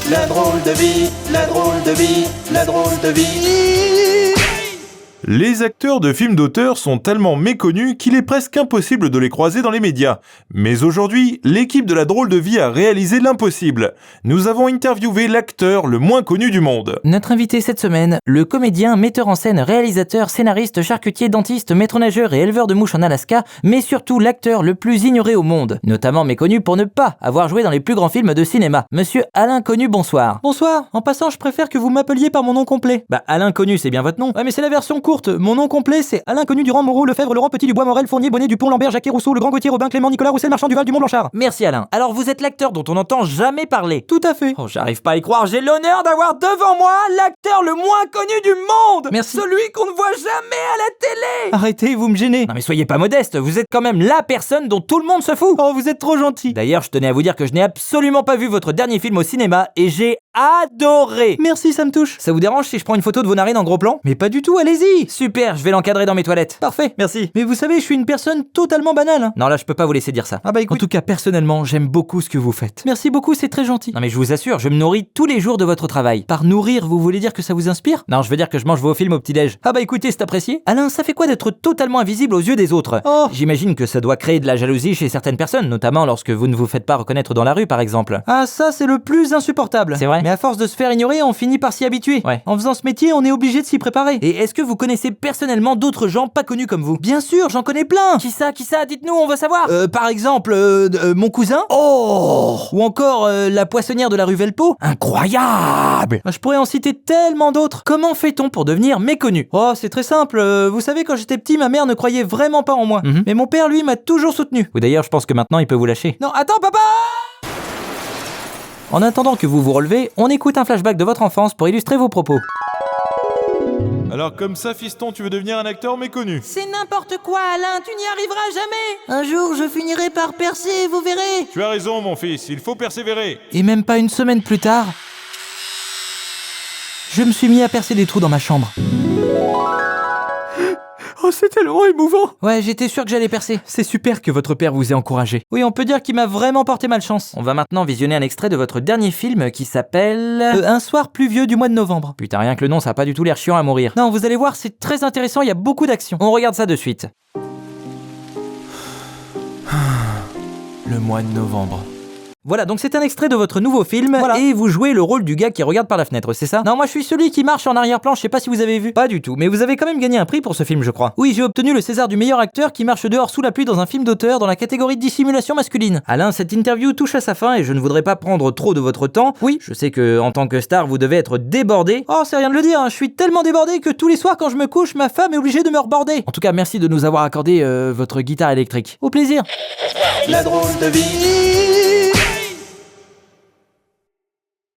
la drôle de vie, la drôle de vie, la drôle de vie. Les acteurs de films d'auteur sont tellement méconnus qu'il est presque impossible de les croiser dans les médias. Mais aujourd'hui, l'équipe de La Drôle de Vie a réalisé l'impossible. Nous avons interviewé l'acteur le moins connu du monde. Notre invité cette semaine, le comédien, metteur en scène, réalisateur, scénariste, charcutier, dentiste, maître nageur et éleveur de mouches en Alaska, mais surtout l'acteur le plus ignoré au monde, notamment méconnu pour ne pas avoir joué dans les plus grands films de cinéma. Monsieur Alain Connu, bonsoir. Bonsoir, en passant je préfère que vous m'appeliez par mon nom complet. Bah Alain Connu, c'est bien votre nom. Ouais mais c'est la version courte, mon nom complet c'est Alain Connu Durand Moreau Lefebvre Laurent Petit Dubois Morel Fournier Bonnet Dupont Lambert Jacquet Rousseau Le Grand Gauthier Robin Clément Nicolas Roussel Marchand Duval Dumont Blanchard. Merci Alain. Alors vous êtes l'acteur dont on n'entend jamais parler. Tout à fait. Oh, j'arrive pas à y croire, j'ai l'honneur d'avoir devant moi l'acteur le moins connu du monde. Merci. Celui qu'on ne voit jamais à la télé. Arrêtez, vous me gênez. Non mais soyez pas modeste, vous êtes quand même la personne dont tout le monde se fout. Oh vous êtes trop gentil. D'ailleurs, je tenais à vous dire que je n'ai absolument pas vu votre dernier film au cinéma et j'ai adoré. Merci, ça me touche. Ça vous dérange si je prends une photo de vos narines en gros plan? Mais pas du tout, allez-y. Super, je vais l'encadrer dans mes toilettes. Parfait. Merci. Mais vous savez, je suis une personne totalement banale. Hein. Non là, je peux pas vous laisser dire ça. Ah bah En écoute. tout cas, personnellement, j'aime beaucoup ce que vous faites. Merci beaucoup, c'est très gentil. Non mais je vous assure, je me nourris tous les jours de votre travail. Par nourrir, vous voulez dire que ça vous inspire? Non, je veux dire que je mange vos films au petit-déj. Ah bah écoutez, c'est apprécié. Alain, ça fait quoi d'être totalement invisible aux yeux des autres? Oh. J'imagine que ça doit créer de la jalousie chez certaines personnes, notamment lorsque vous ne vous faites pas reconnaître dans la rue, par exemple. Ah ça c'est le plus insupportable. C'est vrai? Mais à force de se faire ignorer, on finit par s'y habituer. Ouais. En faisant ce métier, on est obligé de s'y préparer. Et est-ce que vous connaissez personnellement d'autres gens pas connus comme vous? Bien sûr, j'en connais plein. Qui ça? Dites-nous, on veut savoir. Par exemple, mon cousin. Oh! Ou encore la poissonnière de la rue Velpeau. Incroyable! Je pourrais en citer tellement d'autres. Comment fait-on pour devenir méconnu? Oh, c'est très simple. Vous savez, quand j'étais petit, ma mère ne croyait vraiment pas en moi. Mhm. Mais mon père, lui, m'a toujours soutenu. Ou d'ailleurs, je pense que maintenant, il peut vous lâcher. Non, attends, papa! En attendant que vous vous relevez, on écoute un flashback de votre enfance pour illustrer vos propos. Alors comme ça, fiston, tu veux devenir un acteur méconnu? C'est n'importe quoi, Alain, tu n'y arriveras jamais. Un jour, je finirai par percer, vous verrez. Tu as raison, mon fils, il faut persévérer. Et même pas une semaine plus tard, je me suis mis à percer des trous dans ma chambre. Oh, c'est tellement émouvant. Ouais, j'étais sûr que j'allais percer. C'est super que votre père vous ait encouragé. Oui, on peut dire qu'il m'a vraiment porté malchance. On va maintenant visionner un extrait de votre dernier film qui s'appelle... Un soir pluvieux du mois de novembre. Putain, rien que le nom, ça a pas du tout l'air chiant à mourir. Non, vous allez voir, c'est très intéressant, il y a beaucoup d'action. On regarde ça de suite. Le mois de novembre. Voilà, donc c'est un extrait de votre nouveau film, Voilà. et vous jouez le rôle du gars qui regarde par la fenêtre, c'est ça? Non, moi je suis celui qui marche en arrière-plan, je sais pas si vous avez vu. Pas du tout, mais vous avez quand même gagné un prix pour ce film, je crois. Oui, j'ai obtenu le César du meilleur acteur qui marche dehors sous la pluie dans un film d'auteur dans la catégorie dissimulation masculine. Alain, cette interview touche à sa fin et je ne voudrais pas prendre trop de votre temps. Oui. Je sais que en tant que star, vous devez être débordé. Oh, c'est rien de le dire, hein. Je suis tellement débordé que tous les soirs quand je me couche, ma femme est obligée de me reborder. En tout cas, merci de nous avoir accordé votre guitare électrique. Au plaisir. La drôle de vie.